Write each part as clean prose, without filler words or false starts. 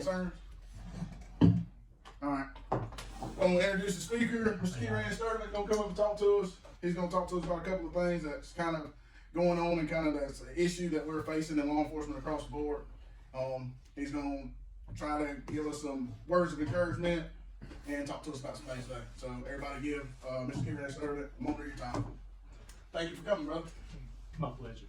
concerns? All right. I'm gonna introduce the speaker, Mr. Kieran Sturtevant, gonna come up and talk to us. He's gonna talk to us about a couple of things that's kind of going on and kind of that's an issue that we're facing in law enforcement across the board. He's gonna try to give us some words of encouragement and talk to us about some things today. So everybody give Mr. Kieran Sturtevant a moment of your time. Thank you for coming, brother. My pleasure.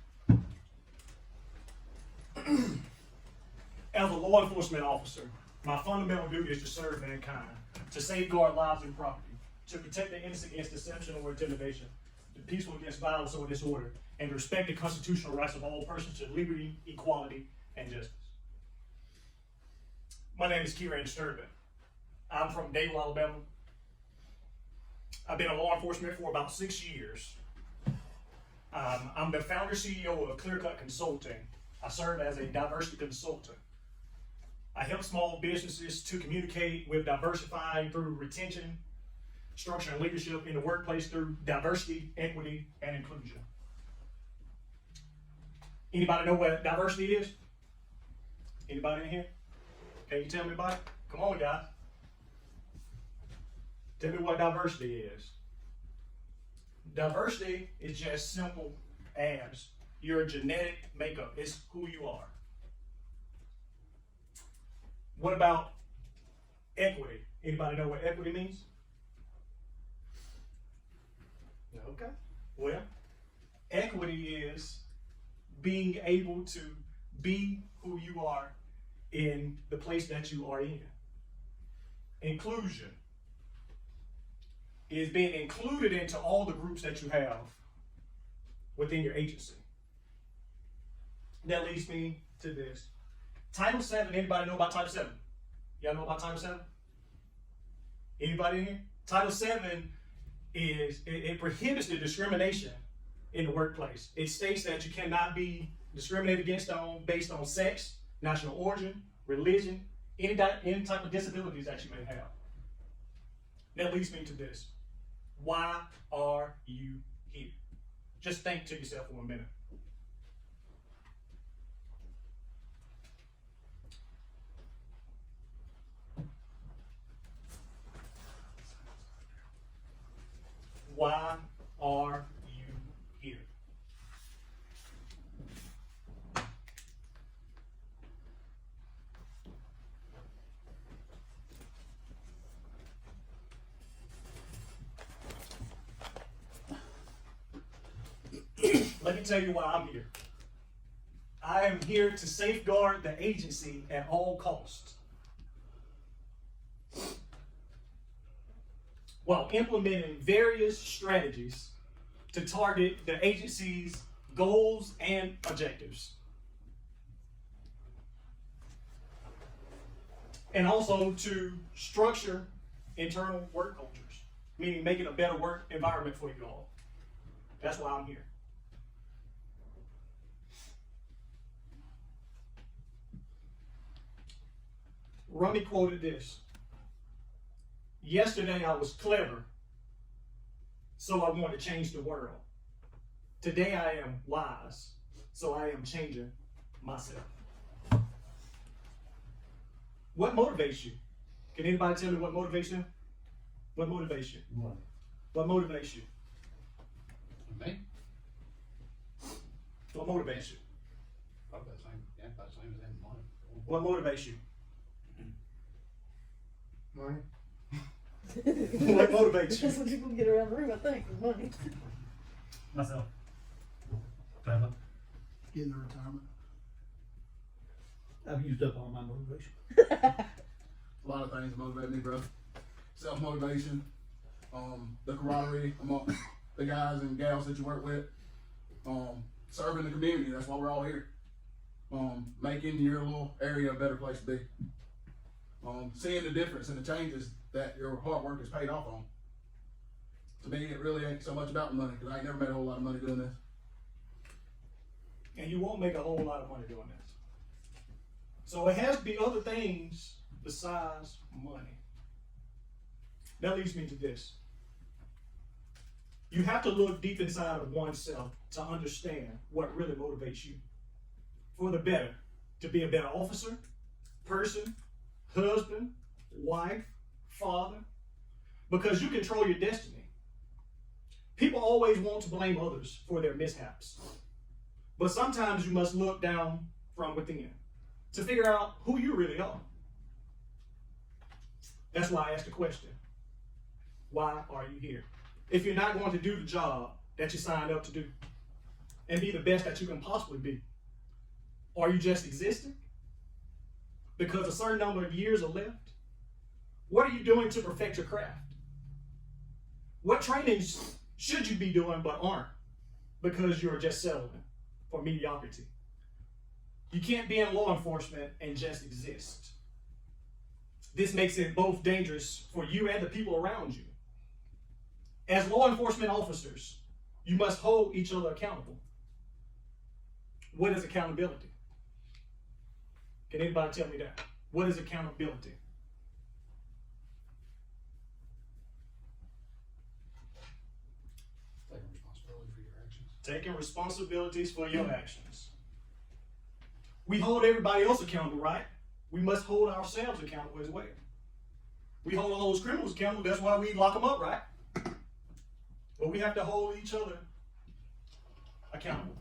As a law enforcement officer, my fundamental duty is to serve mankind, to safeguard lives and property, to protect the innocent against deception or intimidation, the peaceful against violence or disorder, and to respect the constitutional rights of all persons to liberty, equality, and justice. My name is Kieran Sturtevant. I'm from Dadeville, Alabama. I've been in law enforcement for about 6 years. I'm the founder CEO of Clear Cut Consulting. I serve as a diversity consultant. I help small businesses to communicate with diversifying through retention, structure, and leadership in the workplace through diversity, equity, and inclusion. Anybody know what diversity is? Anybody in here? Can you tell me about it? Come on, guys. Tell me what diversity is. Diversity is just simple as your genetic makeup. It's who you are. What about equity? Anybody know what equity means? Okay. Well, equity is being able to be who you are in the place that you are in. Inclusion is being included into all the groups that you have within your agency. That leads me to this. Title VII, anybody know about Title VII? Y'all know about Title VII? Anybody in here? Title VII it prohibits the discrimination in the workplace. It states that you cannot be discriminated against based on sex, national origin, religion, any type of disabilities that you may have. That leads me to this. Why are you here? Just think to yourself for a minute. Why are you here? Let me tell you why I'm here. I am here to safeguard the agency at all costs, while implementing various strategies to target the agency's goals and objectives. And also to structure internal work cultures, meaning making a better work environment for you all. That's why I'm here. Rummy quoted this. Yesterday I was clever, so I want to change the world. Today I am wise, so I am changing myself. What motivates you? Can anybody tell me what motivates you? What motivates you? Money. What motivates you? Me? What motivates you? Probably the same. Yeah, about the same as them. Money. What motivates you? Money. What motivates That's you? what people get around the room, I think, is money. Myself. Family. Getting to retirement. I've used up all my motivation. A lot of things motivate me, bro. Self-motivation, the camaraderie among the guys and gals that you work with, serving the community. That's why we're all here. Making your little area a better place to be. Seeing the difference and the changes that your hard work is paid off on. To me, it really ain't so much about the money, because I ain't never made a whole lot of money doing this. And you won't make a whole lot of money doing this. So it has to be other things besides money. That leads me to this. You have to look deep inside of oneself to understand what really motivates you for the better, to be a better officer, person, husband, wife, father, because you control your destiny. People always want to blame others for their mishaps, but sometimes you must look down from within to figure out who you really are. That's why I asked the question, why are you here? If you're not going to do the job that you signed up to do and be the best that you can possibly be, are you just existing because a certain number of years are left? What are you doing to perfect your craft? What trainings should you be doing but aren't because you're just settling for mediocrity? You can't be in law enforcement and just exist. This makes it both dangerous for you and the people around you. As law enforcement officers, you must hold each other accountable. What is accountability? Can anybody tell me that? What is accountability? Taking responsibility for your actions. Taking responsibilities for your actions. We hold everybody else accountable, right? We must hold ourselves accountable as well. We hold all those criminals accountable, that's why we lock them up, right? But we have to hold each other accountable.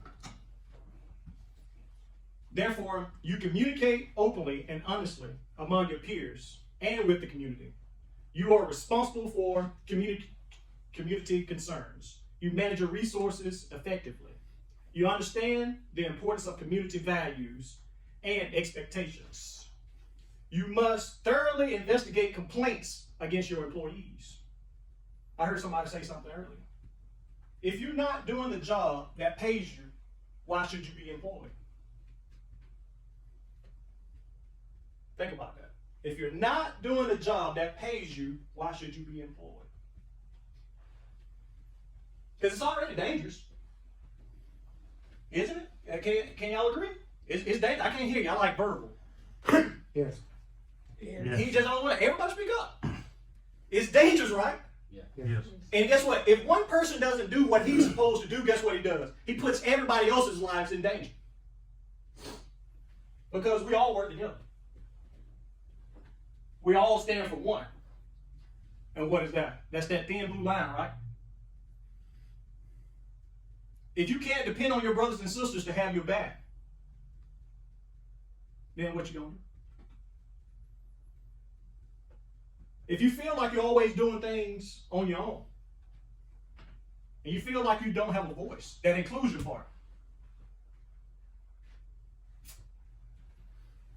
Therefore, you communicate openly and honestly among your peers and with the community. You are responsible for community concerns. You manage your resources effectively. You understand the importance of community values and expectations. You must thoroughly investigate complaints against your employees. I heard somebody say something earlier. If you're not doing the job that pays you, why should you be employed? Think about that. If you're not doing the job that pays you, why should you be employed? Because it's already dangerous. Isn't it? Can y'all agree? It's dangerous. I can't hear you. I like verbal. Yes. Yeah. He just don't want everybody speak up. It's dangerous, right? Yeah. Yes. And guess what? If one person doesn't do what he's supposed to do, guess what he does? He puts everybody else's lives in danger. Because we all work together. We all stand for one. And what is that? That's that thin blue line, right? If you can't depend on your brothers and sisters to have your back, then what you gonna do? If you feel like you're always doing things on your own, and you feel like you don't have a voice, that inclusion part.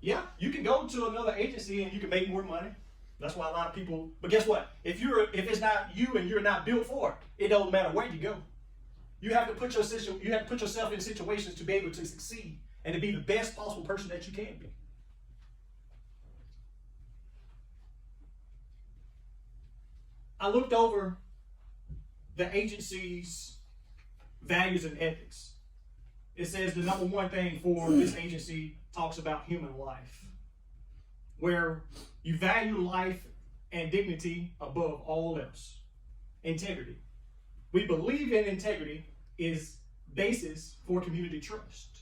Yeah, you can go to another agency and you can make more money. That's why a lot of people, but guess what? If it's not you and you're not built for it, it doesn't matter where you go. You have to put yourself in situations to be able to succeed and to be the best possible person that you can be. I looked over the agency's values and ethics. It says the number one thing for this agency talks about human life, where you value life and dignity above all else. Integrity. We believe in integrity is basis for community trust.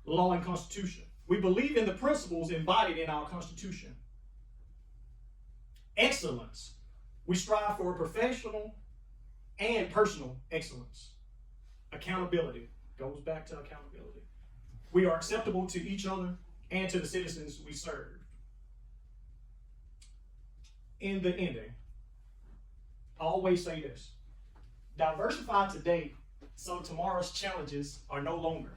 Law and Constitution. We believe in the principles embodied in our Constitution. Excellence. We strive for professional and personal excellence. Accountability. Goes back to accountability. We are acceptable to each other and to the citizens we serve. In the ending, I always say this. Diversify today so tomorrow's challenges are no longer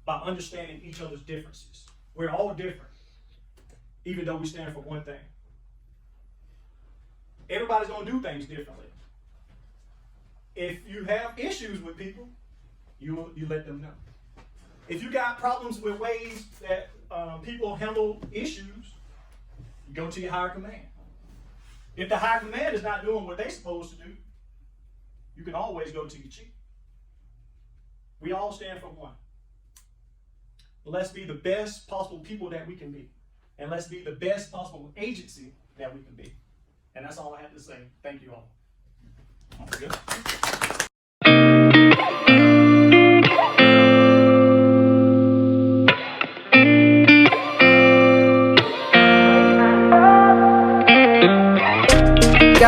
by understanding each other's differences. We're all different, even though we stand for one thing. Everybody's going to do things differently. If you have issues with people, you let them know. If you got problems with ways that people handle issues, you go to your higher command. If the higher command is not doing what they're supposed to do, you can always go to your chief. We all stand for one. Let's be the best possible people that we can be. And let's be the best possible agency that we can be. And that's all I have to say. Thank you all. Good.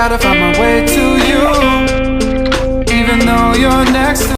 gotta find my way to you, even though you're next to